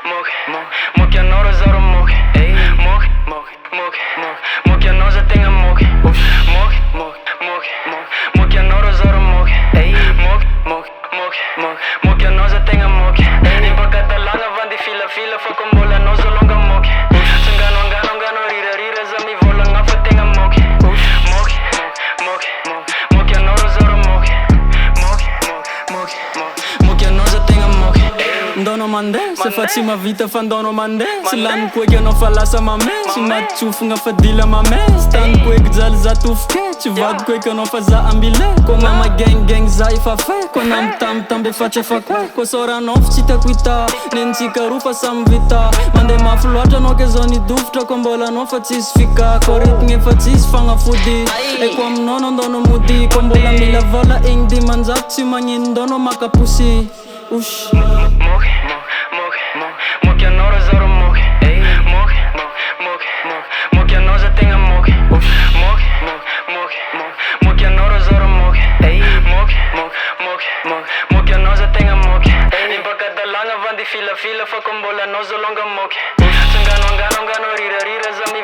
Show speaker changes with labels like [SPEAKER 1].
[SPEAKER 1] Mok, jag norra zaro mok. Mok, jag noza tenga mok. Mok, jag norra zaro mok. Mok, jag noza tenga mok. Impa Catalana van die fila fa kombola noza longa mok. Ngano rira zami vola ngafa tenga mok. Mok, jag norra zaro mok. Mok, jag noza tenga mok.
[SPEAKER 2] Ndono mande, se faci ma vita fa ndono mande. Se lan kweke no falasa mame. Se mat chufu nga fadila mame. Stan kweke zal za tufke. Se vad kweke no fa za ambile. Ko mama gang za ifa fe. Ko nam tam be face fa kwe. Ko sora nof chita kwita. Nen chika rupa sam vita. Mande ma fluata no ke zoni dufta. Kombola no facis fika. Ko rit nge facis fanga fudi. E kwa mnono ndono mudi. Kombola mila vola ingdi manzat si mangin ndono makapusi. Ush.
[SPEAKER 1] Mok, jag norra zaro mok. Mok, jag noza tenga mok. Mok, jag norra zaro mok. Mok, jag noza tenga mok. Impa Catalana van die fila fa kombola noza longa mok. Ngano rira zami